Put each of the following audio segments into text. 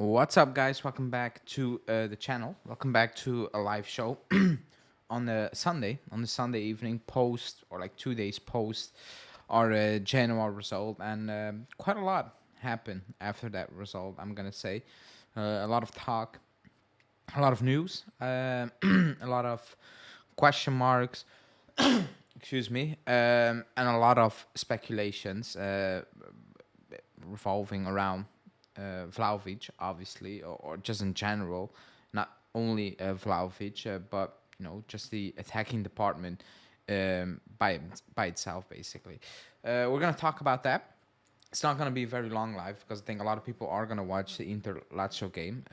What's up, guys? Welcome back to the channel. Welcome back to a live show on the Sunday evening post, or like 2 days post our Genoa result, and quite a lot happened after that result. I'm gonna say a lot of talk, a lot of news, a lot of question marks. Excuse me, and a lot of speculations revolving around Vlahovic, obviously, or just in general, not only Vlahovic, but just the attacking department by itself, basically. We're gonna talk about that. It's not gonna be a very long live because I think a lot of people are gonna watch the Inter Lazio game,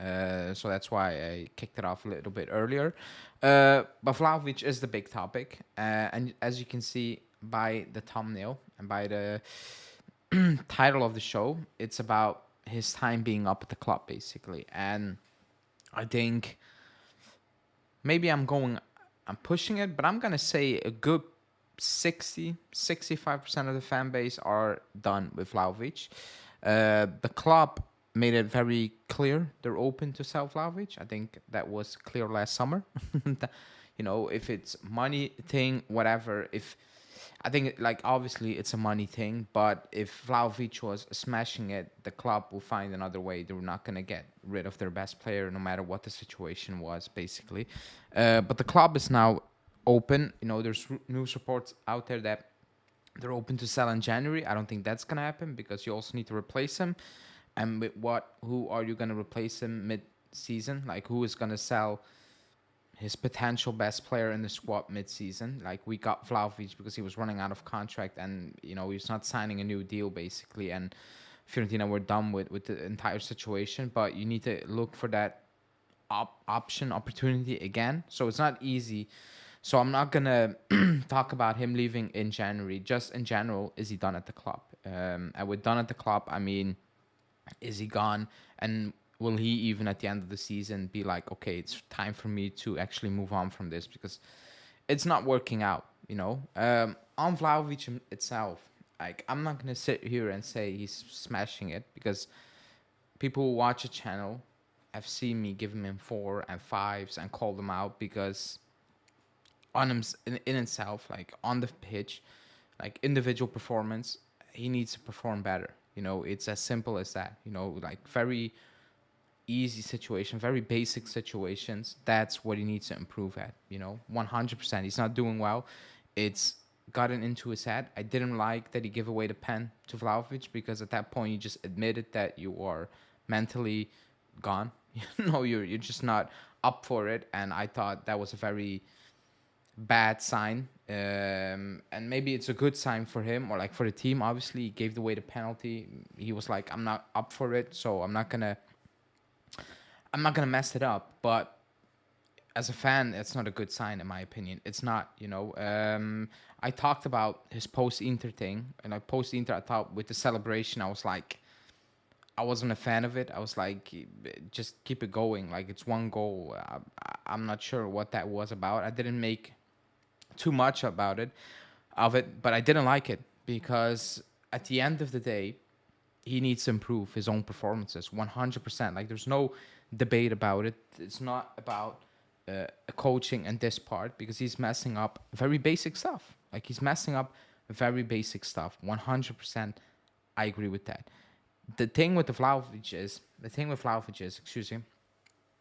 so that's why I kicked it off a little bit earlier. But Vlahovic is the big topic, and as you can see by the thumbnail and by the title of the show, it's about his time being up at the club, basically. And I think maybe I'm pushing it, but I'm going to say a good 65% of the fan base are done with Vlahovic. The club made it very clear they're open to sell Vlahovic. I think that was clear last summer. If it's money thing, whatever, if I think like obviously it's a money thing, but if Vlahovic was smashing it, the club will find another way. They're not gonna get rid of their best player, no matter what the situation was, basically. But the club is now open. There's news reports out there that they're open to sell in January. I don't think that's gonna happen because you also need to replace him. And with what? Who are you gonna replace him mid-season? Like who is gonna sell his potential best player in the squad mid-season? Like we got Vlahovic because he was running out of contract, and he's not signing a new deal basically. And Fiorentina were done with the entire situation. But you need to look for that opportunity again. So it's not easy. So I'm not gonna talk about him leaving in January. Just in general, is he done at the club? And with done at the club, I mean, is he gone? And will he even at the end of the season be like, okay, it's time for me to actually move on from this because it's not working out, on Vlahovic itself. Like, I'm not gonna sit here and say he's smashing it because people who watch a channel have seen me give him 4 and 5s and call them out because on him in itself, like on the pitch, like individual performance, he needs to perform better. It's as simple as that. Like very easy situation, very basic situations. That's what he needs to improve at. 100%. He's not doing well. It's gotten into his head. I didn't like that he gave away the pen to Vlahovic because at that point you just admitted that you are mentally gone. You're just not up for it, and I thought that was a very bad sign. And maybe it's a good sign for him or like for the team. Obviously, he gave away the penalty. He was like, I'm not up for it, so I'm not gonna mess it up. But as a fan, it's not a good sign in my opinion. It's not. I talked about his post Inter thing, and like post Inter, I thought with the celebration, I was like, I wasn't a fan of it. I was like, just keep it going. Like it's one goal. I'm not sure what that was about. I didn't make too much about it, but I didn't like it because at the end of the day, he needs to improve his own performances 100%. Like there's no debate about it. It's not about coaching and this part because he's messing up very basic stuff. Like he's messing up very basic stuff 100%. I agree with that. The thing with Vlahovic is, excuse me,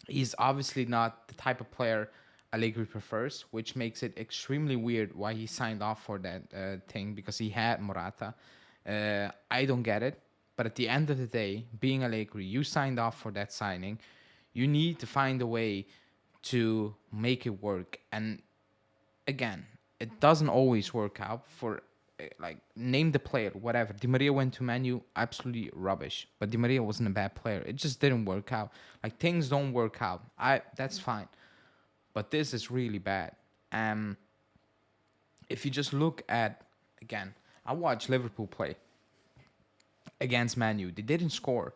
he's obviously not the type of player Allegri prefers, which makes it extremely weird why he signed off for that thing because he had Morata. I don't get it. But at the end of the day, being Allegri, you signed off for that signing. You need to find a way to make it work. And again, it doesn't always work out for like name the player, whatever. Di Maria went to Manu, absolutely rubbish. But Di Maria wasn't a bad player. It just didn't work out. Like things don't work out. That's fine. But this is really bad. If you just look at again, I watched Liverpool play against Manu. They didn't score.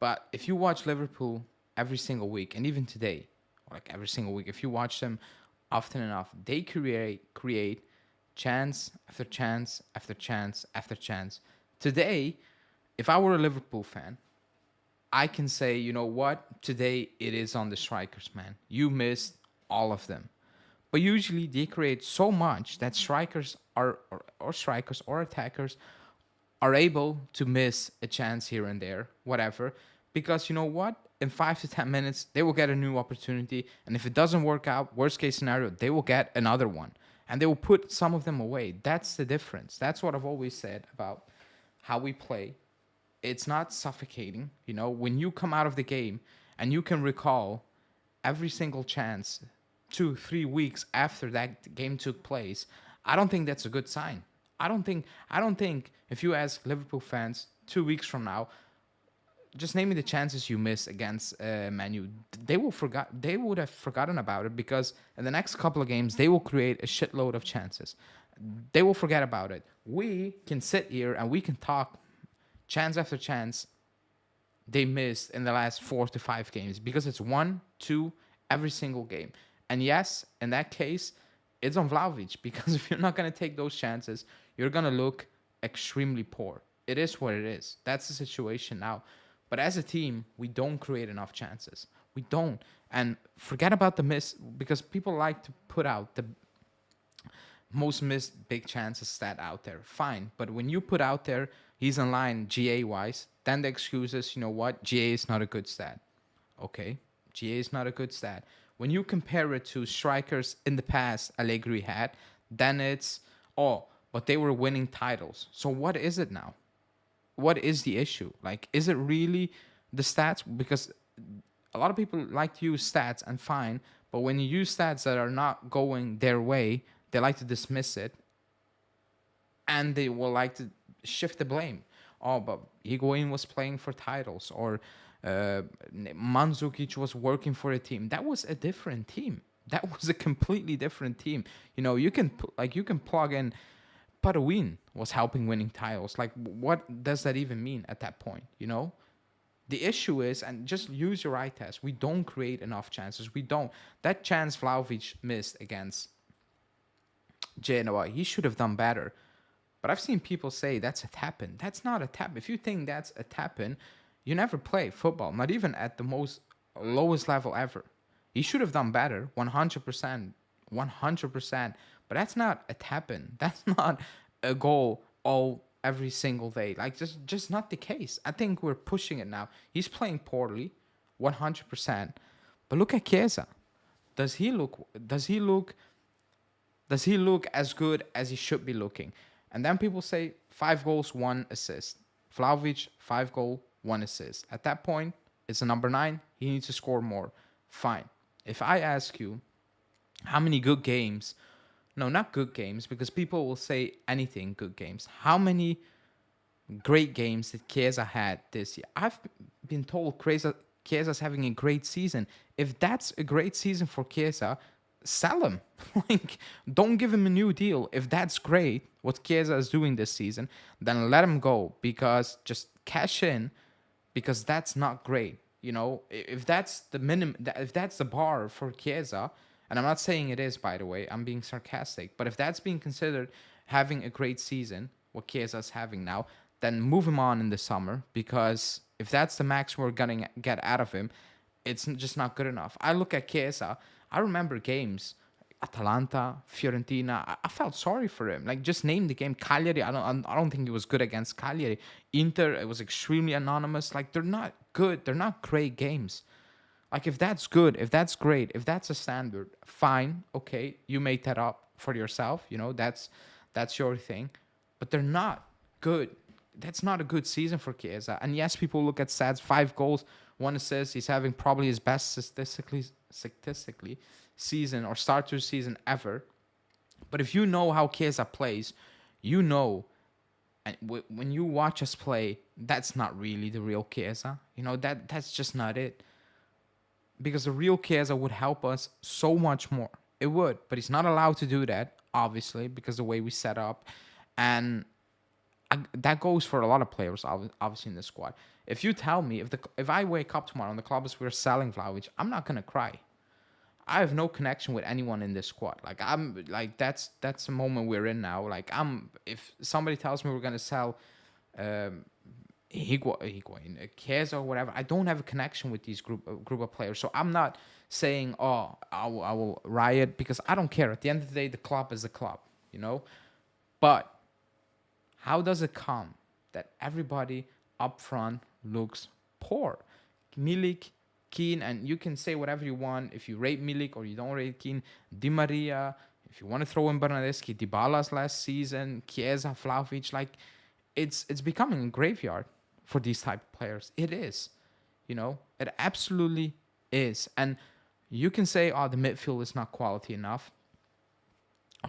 But if you watch Liverpool every single week, and even today, like every single week, if you watch them often enough, they create chance after chance after chance after chance. Today, if I were a Liverpool fan, I can say, you know what, today it is on the strikers, man. You missed all of them. But usually they create so much that strikers or strikers or attackers are able to miss a chance here and there, whatever, because you know what? In 5 to 10 minutes, they will get a new opportunity, and if it doesn't work out, worst case scenario, they will get another one, and they will put some of them away. That's the difference. That's what I've always said about how we play. It's not suffocating, you know. When you come out of the game and you can recall every single chance 2 3 weeks after that game took place, I don't think that's a good sign. I don't think if you ask Liverpool fans 2 weeks from now, just name me the chances you miss against Manu, they would have forgotten about it, because in the next couple of games they will create a shitload of chances. They will forget about it. We can sit here and we can talk chance after chance they missed in the last 4 to 5 games, because it's 1 2 every single game. And yes, in that case, it's on Vlahovic, because if you're not going to take those chances, you're going to look extremely poor. It is what it is. That's the situation now. But as a team, we don't create enough chances. We don't. And forget about the miss, because people like to put out the most missed big chances stat out there. Fine. But when you put out there, he's in line GA wise, then the excuse is, you know what? GA is not a good stat. Okay. GA is not a good stat. When you compare it to strikers in the past Allegri had, then it's, oh, but they were winning titles. So what is it now? What is the issue? Like, is it really the stats? Because a lot of people like to use stats, and fine, but when you use stats that are not going their way, they like to dismiss it, and they will like to shift the blame. Oh, but Higuain was playing for titles, or Mandzukic was working for a team. That was a different team. That was a completely different team. You know, you can plug in Paruin was helping winning titles. Like, what does that even mean at that point? You know, the issue is, and just use your eye test. We don't create enough chances. We don't. That chance Vlahovic missed against Genoa, he should have done better. But I've seen people say that's a tap-in. That's not a tap. If you think that's a tap-in, you never play football, not even at the most lowest level ever. He should have done better, 100%, 100%. But that's not a tap-in. That's not a goal all every single day. Like, just not the case. I think we're pushing it now. He's playing poorly, 100%. But look at Chiesa. Does he look? Does he look? Does he look as good as he should be looking? And then people say 5 goals, 1 assist. Vlahovic, 5 goal, 1 assist. At that point, it's a number 9. He needs to score more. Fine. If I ask you how many good games, no, not good games, because people will say anything good games. How many great games that Chiesa had this year? I've been told Chiesa's having a great season. If that's a great season for Chiesa, sell him. Like, don't give him a new deal. If that's great, what Chiesa is doing this season, then let him go, because just cash in, because that's not great. You know, if that's the minimum, if that's the bar for Chiesa, and I'm not saying it is, by the way, I'm being sarcastic, but if that's being considered having a great season, what Chiesa's having now, then move him on in the summer, because if that's the max we're gonna get out of him, it's just not good enough. I look at Chiesa, I remember games, Atalanta, Fiorentina. I felt sorry for him. Like, just name the game. Cagliari. I don't think he was good against Cagliari. Inter. It was extremely anonymous. Like, they're not good. They're not great games. Like, if that's good, if that's great, if that's a standard, fine. Okay, you made that up for yourself. You know, that's your thing. But they're not good. That's not a good season for Chiesa. And yes, people look at stats. 5 goals, 1 assist. He's having probably his best statistically season or start to season ever. But if you know how Chiesa plays, you know, and when you watch us play, that's not really the real Chiesa. You know, that's just not it. Because the real Chiesa would help us so much more. It would, but he's not allowed to do that, obviously, because the way we set up. And that goes for a lot of players, obviously, in the squad. If you tell me, if I wake up tomorrow and the club is we're selling Vlahovic, I'm not gonna cry. I have no connection with anyone in this squad. Like, I'm like, that's the moment we're in now. Like, if somebody tells me we're gonna sell Higuain, Chiesa, or whatever. I don't have a connection with these group of players, so I'm not saying, oh, I will riot, because I don't care. At the end of the day, the club is the club, you know. But how does it come that everybody up front looks poor? Milik, Keane, and you can say whatever you want if you rate Milik or you don't rate Keane. Di Maria, if you want to throw in Bernardeschi, Dybala's last season, Chiesa, Vlahovic, like it's becoming a graveyard for these type of players. It is, you know, it absolutely is. And you can say, oh, the midfield is not quality enough.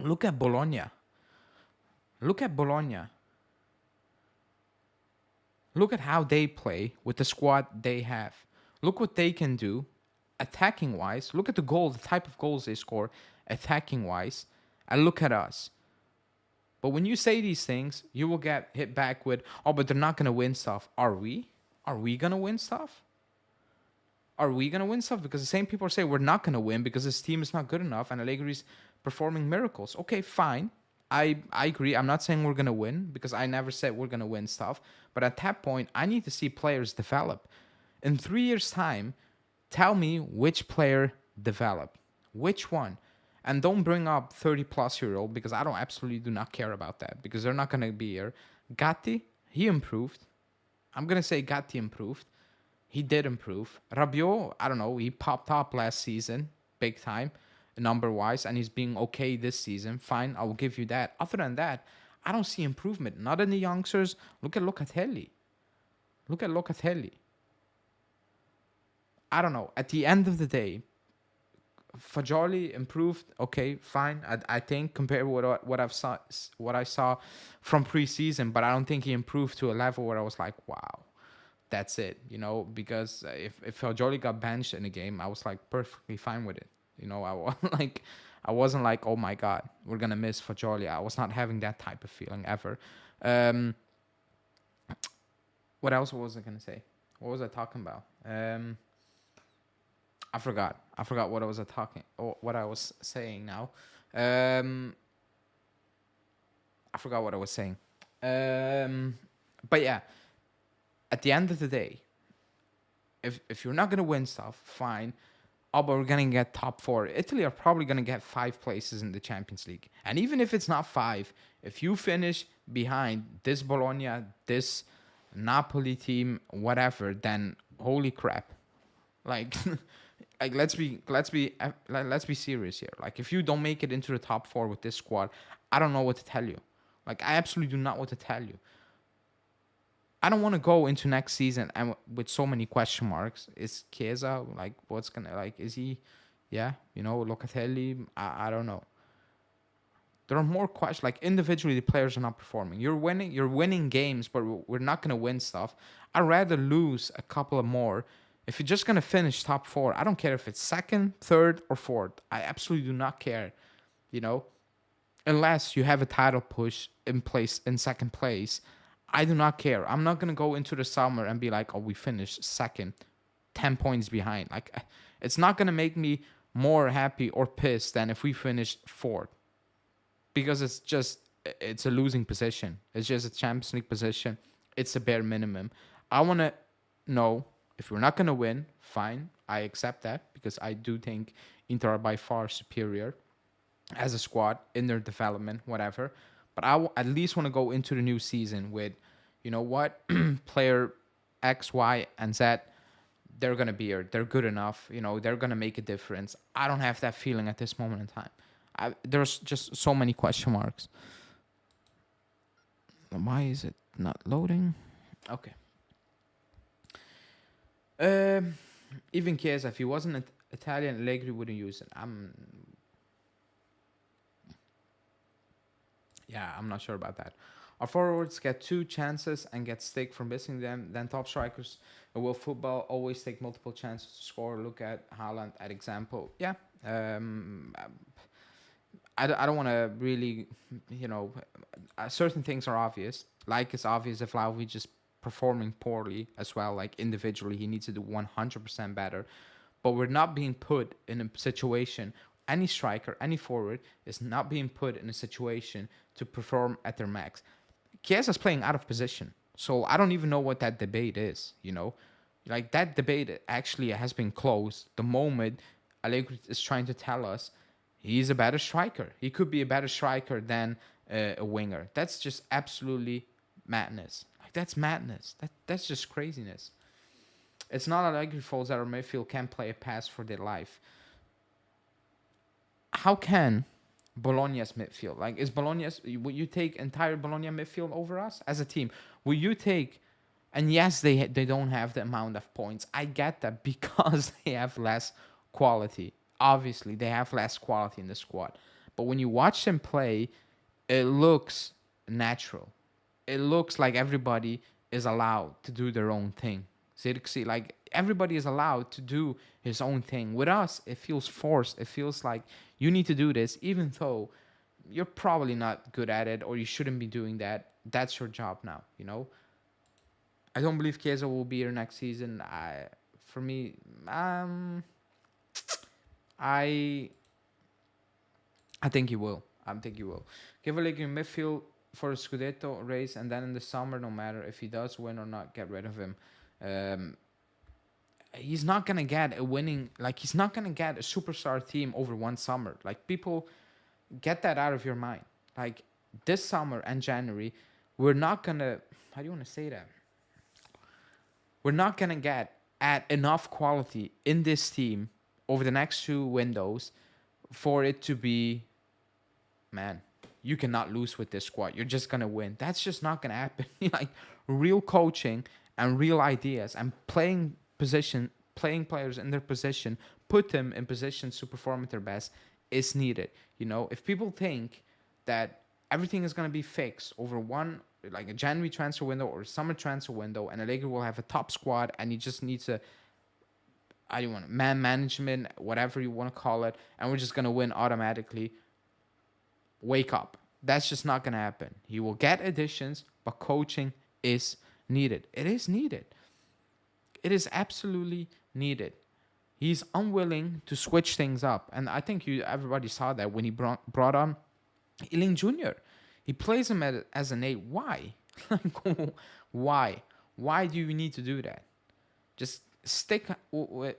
Look at Bologna. Look at Bologna. Look at how they play with the squad they have. Look what they can do attacking wise. Look at the goals, the type of goals they score attacking wise. And look at us. But when you say these things, you will get hit back with, oh, but they're not going to win stuff. Are we? Are we going to win stuff? Are we going to win stuff? Because the same people are saying we're not going to win because this team is not good enough and Allegri's performing miracles. Okay, fine. I agree. I'm not saying we're going to win because I never said we're going to win stuff. But at that point, I need to see players develop. In 3 years' time, tell me which player developed. Which one? And don't bring up 30-plus-year-old because I don't absolutely do not care about that because they're not going to be here. Gatti, he improved. I'm going to say Gatti improved. He did improve. Rabiot, I don't know, he popped up last season, big time, number-wise, and he's being okay this season. Fine, I will give you that. Other than that, I don't see improvement. Not in the youngsters. Look at Locatelli. Look at Locatelli. I don't know. At the end of the day, Fagioli improved. Okay, fine. I think compared with what I saw from preseason, but I don't think he improved to a level where I was like, wow, that's it. You know, because if Fagioli got benched in a game, I was like perfectly fine with it. You know, I wasn't like, oh my god, we're gonna miss Fagioli. I was not having that type of feeling ever. What else was I gonna say? What was I talking about? I forgot. What I was saying now. I forgot what I was saying. But yeah, at the end of the day, if you're not gonna win stuff, fine. Oh, but we're gonna get top 4. Italy are probably gonna get 5 places in the Champions League, and even if it's not 5, if you finish behind this Bologna, this Napoli team, whatever, then holy crap, like. Like let's be serious here. Like if you don't make it into the top 4 with this squad, I don't know what to tell you. Like I absolutely do not want to tell you. I don't want to go into next season and with so many question marks. Is Chiesa like what's gonna like? Is he? Yeah, you know Locatelli. I don't know. There are more questions. Like individually, the players are not performing. You're winning games, but we're not gonna win stuff. I'd rather lose a couple of more. If you're just going to finish top 4, I don't care if it's 2nd, 3rd, or 4th. I absolutely do not care, you know. Unless you have a title push in place in 2nd place, I do not care. I'm not going to go into the summer and be like, oh, we finished 2nd, 10 points behind. Like, it's not going to make me more happy or pissed than if we finished 4th. Because it's a losing position. It's just a Champions League position. It's a bare minimum. I want to know... If we're not going to win, fine. I accept that because I do think Inter are by far superior as a squad in their development, whatever. But I at least want to go into the new season with, you know what, player X, Y, and Z, they're going to be here. They're good enough. You know, they're going to make a difference. I don't have that feeling at this moment in time. There's just so many question marks. Why is it not loading? Okay. Even Chiesa, if he wasn't Italian, Allegri wouldn't use it. I'm not sure about that. Our forwards get 2 chances and get stick for missing them. Then top strikers will football always take multiple chances to score. Look at Haaland at example. Yeah. I don't want to really, you know, certain things are obvious. Like it's obvious if Vlahovic just performing poorly as well, like individually he needs to do 100% better, but we're not being put in a situation, any striker, any forward is not being put in a situation to perform at their max. Chiesa's playing out of position, So I don't even know what that debate is, Like that debate actually has been closed the moment Allegri is trying to tell us he's a better striker. He could be a better striker than a winger. That's just absolutely madness. Like that's madness. That's just craziness. It's not Allegri's fault that our midfield can't play a pass for their life. How can Bologna's midfield, like, is Bologna's, would you take entire Bologna midfield over us as a team? Will you take, and yes, they don't have the amount of points. I get that because they have less quality. Obviously, they have less quality in the squad. But when you watch them play, it looks natural. It looks like everybody is allowed to do their own thing. See, like everybody is allowed to do his own thing. With us, it feels forced. It feels like you need to do this, even though you're probably not good at it or you shouldn't be doing that. That's your job now. I don't believe Chiesa will be here next season. For me, I I think he will. I think he will. Give Allegri midfield for a Scudetto race, and then in the summer, no matter if he does win or not, get rid of him. Um, he's not gonna get a winning, like he's not gonna get a superstar team over one summer. Like people get that out of your mind. Like this summer and January, we're not gonna. How do you want to say that? We're not gonna get at enough quality in this team over the next two windows for it to be, man, you cannot lose with this squad. You're just gonna win. That's just not gonna happen. Like real coaching and real ideas and playing players in their position, put them in positions to perform at their best is needed. If people think that everything is gonna be fixed over one, like a January transfer window or a summer transfer window, and Allegri will have a top squad and he just needs to, I don't want man management, whatever you want to call it, and we're just gonna win automatically. Wake up. That's just not gonna happen. He will get additions, but coaching is needed. It is needed. It is absolutely needed. He's unwilling to switch things up, and I think everybody saw that when he brought on Ealing Jr. He plays him as an 8. Why? Why? Why do you need to do that? Just stick with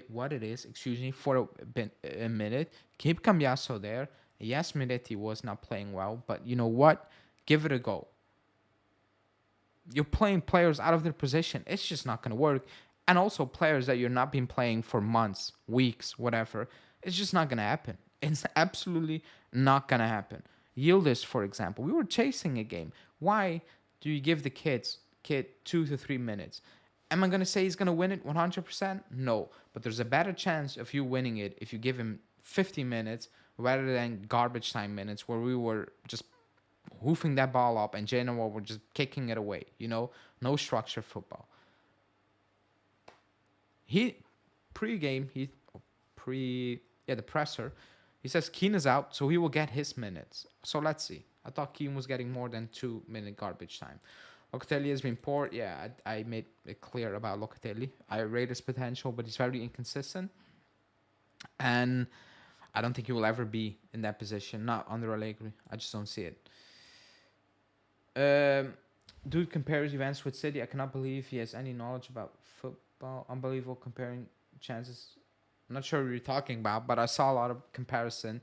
what it is, excuse me, for a minute. Keep Cambiaso there. Yes, Miretti was not playing well, but you know what? Give it a go. You're playing players out of their position. It's just not going to work. And also players that you're not been playing for months, weeks, whatever. It's just not going to happen. It's absolutely not going to happen. Yildiz, for example, we were chasing a game. Why do you give the kid 2 to 3 minutes? Am I going to say he's going to win it 100%? No. But there's a better chance of you winning it if you give him 50 minutes rather than garbage time minutes where we were just hoofing that ball up and Genoa were just kicking it away. No structure football. The presser, he says Keane is out, so he will get his minutes. So let's see. I thought Keane was getting more than 2-minute garbage time. Locatelli has been poor. Yeah, I made it clear about Locatelli. I rate his potential, but he's very inconsistent. And I don't think he will ever be in that position, not under Allegri. I just don't see it. Dude compares events with City. I cannot believe he has any knowledge about football. Unbelievable comparing chances. I'm not sure what you're talking about, but I saw a lot of comparison.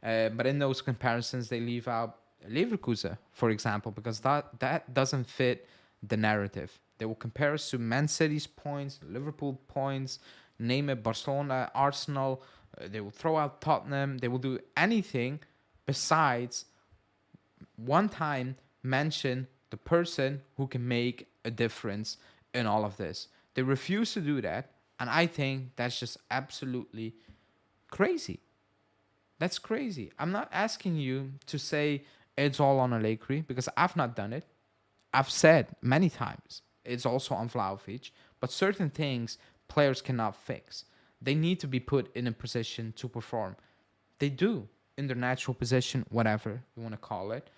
But in those comparisons, they leave out Leverkusen, for example, because that doesn't fit the narrative. They will compare us to Man City's points, Liverpool points, name it, Barcelona, Arsenal. They will throw out Tottenham. They will do anything besides one time mention the person who can make a difference in all of this. They refuse to do that, and I think that's just absolutely crazy. That's crazy. I'm not asking you to say it's all on Allegri because I've not done it. I've said many times it's also on Vlahovic, but certain things players cannot fix. They need to be put in a position to perform. They do in their natural position, whatever you want to call it.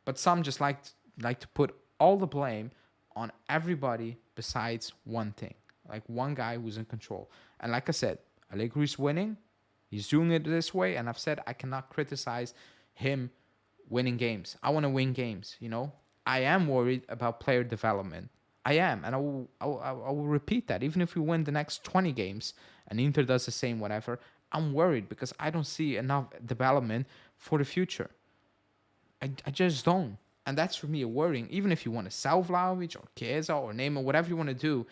But some just like to put all the blame on everybody besides one thing, like one guy who's in control. And like I said, Allegri's winning. He's doing it this way, and I've said I cannot criticize him winning games. I want to win games, I am worried about player development. I am, and I will repeat that. Even if we win the next 20 games and Inter does the same, whatever, I'm worried because I don't see enough development for the future. I just don't. And that's for me a worrying. Even if you want to sell Vlahovic or Chiesa or Neymar, whatever you want to do,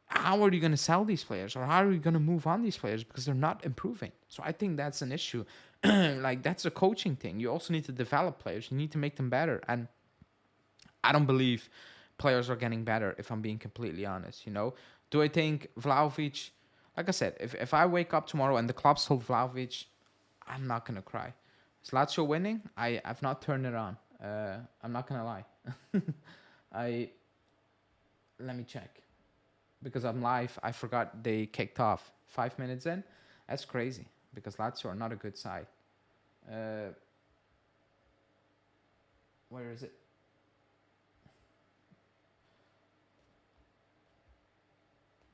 how are you going to sell these players or how are you going to move on these players because they're not improving? So I think that's an issue. Like that's a coaching thing. You also need to develop players. You need to make them better. And I don't believe players are getting better if I'm being completely honest, Do I think Vlahovic, like I said, if I wake up tomorrow and the club sold Vlahovic, I'm not going to cry. Is Lazio winning? I've not turned it on. I'm not going to lie. I Let me check. Because I'm live, I forgot they kicked off 5 minutes in. That's crazy because Lazio are not a good side. Where is it?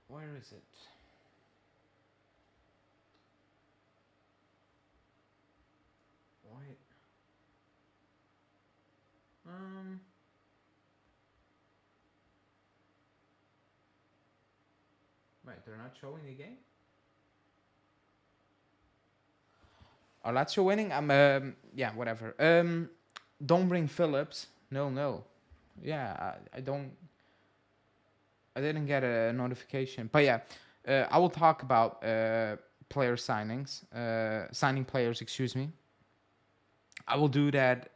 Where is it? Wait. Um. Wait, they're not showing the game. Are Lazio winning? Yeah, whatever. Don't bring Phillips. No, no. Yeah, I don't. I didn't get a notification, but yeah, I will talk about player signings, signing players. Excuse me. I will do that.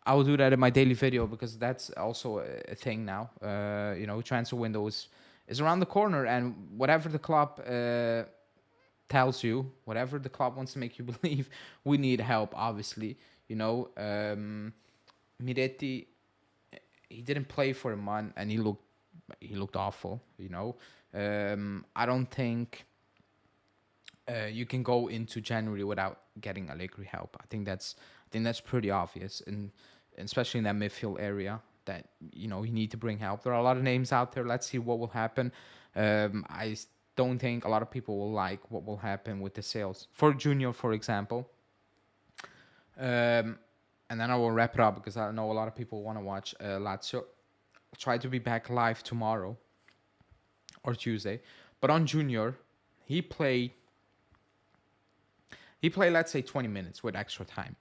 I will do that in my daily video because that's also a thing now. Transfer window is around the corner, and whatever the club tells you, whatever the club wants to make you believe, we need help. Obviously, Miretti, he didn't play for a month, and he looked awful. I don't think you can go into January without getting Allegri help. I think that's pretty obvious, and especially in that midfield area that you need to bring help. There are a lot of names out there. Let's see what will happen. I don't think a lot of people will like what will happen with the sales for Junior, for example. And then I will wrap it up because I know a lot of people want to watch Lazio. I'll try to be back live tomorrow or Tuesday. But on Junior, he played, let's say, 20 minutes with extra time.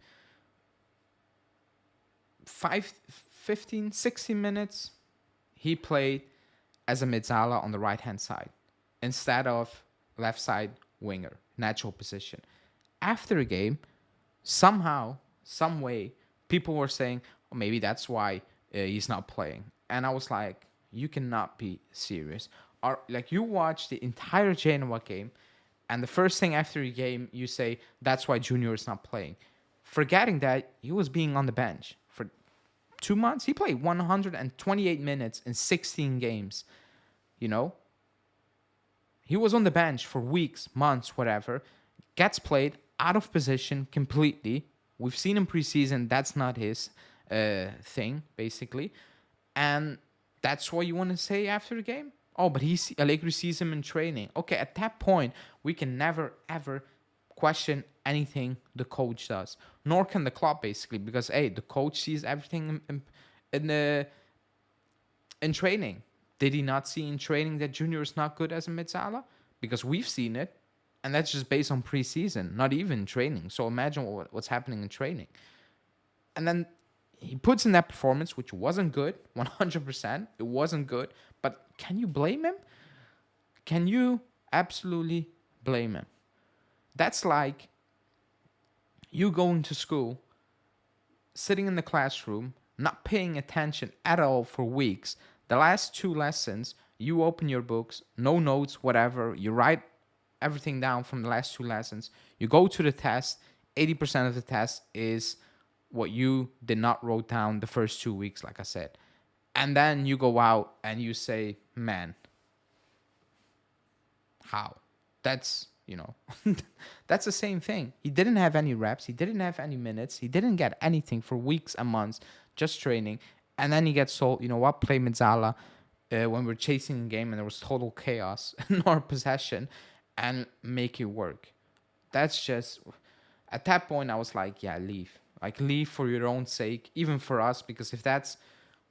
15, 16 minutes, he played as a mezzala on the right-hand side instead of left side winger, natural position. After the game, somehow, some way, people were saying, oh, maybe that's why he's not playing. And I was like, you cannot be serious. You watch the entire Genoa game, and the first thing after the game, you say, that's why Junior is not playing. Forgetting that he was being on the bench for 2 months. He played 128 minutes in 16 games. He was on the bench for weeks, months, whatever. Gets played out of position completely. We've seen him preseason. That's not his thing, basically. And that's what you want to say after the game? Oh, but Allegri sees him in training. Okay, at that point, we can never, ever question anything the coach does. Nor can the club, basically, because, hey, the coach sees everything in training. Did he not see in training that Junior is not good as a mezzala? Because we've seen it, and that's just based on preseason, not even training. So imagine what's happening in training. And then he puts in that performance, which wasn't good, 100%. It wasn't good. But can you blame him? Can you absolutely blame him? That's like you going to school, sitting in the classroom, not paying attention at all for weeks. The last 2 lessons, you open your books, no notes, whatever. You write everything down from the last 2 lessons. You go to the test. 80% of the test is what you did not wrote down the first 2 weeks, like I said. And then you go out and you say, man, how? That's, that's the same thing. He didn't have any reps. He didn't have any minutes. He didn't get anything for weeks and months, just training. And then he gets sold, play mezzala when we're chasing the game and there was total chaos in our possession and make it work. That's just, at that point, I was like, yeah, leave. Like leave for your own sake, even for us, because if that's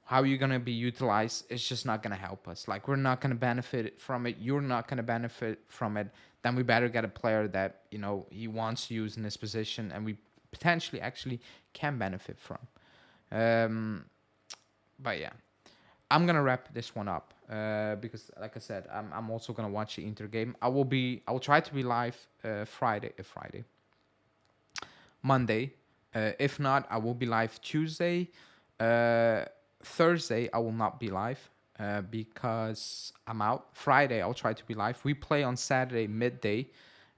how you're gonna be utilized, it's just not gonna help us. Like we're not gonna benefit from it. You're not gonna benefit from it. Then we better get a player that he wants to use in this position, and we potentially actually can benefit from. Um, but yeah, I'm gonna wrap this one up because, like I said, I'm also gonna watch the Inter game. I will try to be live Friday, Monday. If not, I will be live Tuesday. Uh, Thursday, I will not be live because I'm out. Friday, I'll try to be live. We play on Saturday midday,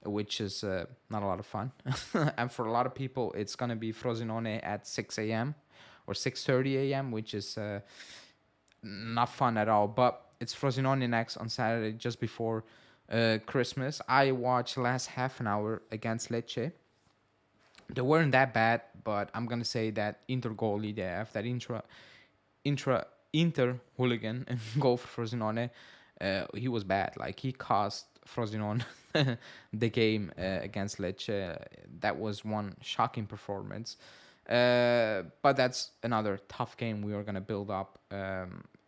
which is not a lot of fun. And for a lot of people, it's going to be Frosinone at 6 a.m. or 6:30 a.m., which is not fun at all. But it's Frosinone next on Saturday, just before Christmas. I watched last half an hour against Lecce. They weren't that bad, but I'm gonna say that Inter goalie they have, that Inter hooligan and goal for Frosinone, he was bad. Like he cost Frosinone the game against Lecce. That was one shocking performance. But that's another tough game we are gonna build up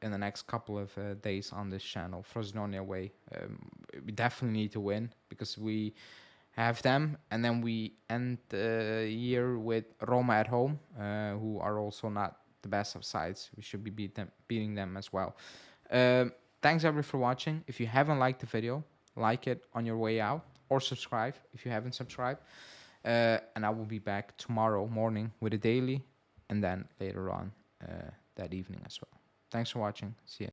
in the next couple of days on this channel. Frosinone away. We definitely need to win because we have them, and then we end the year with Roma at home, who are also not the best of sides. We should be beating them as well. Thanks everybody for watching. If you haven't liked the video, like it on your way out, or subscribe if you haven't subscribed. And I will be back tomorrow morning with a daily, and then later on that evening as well. Thanks for watching. See ya.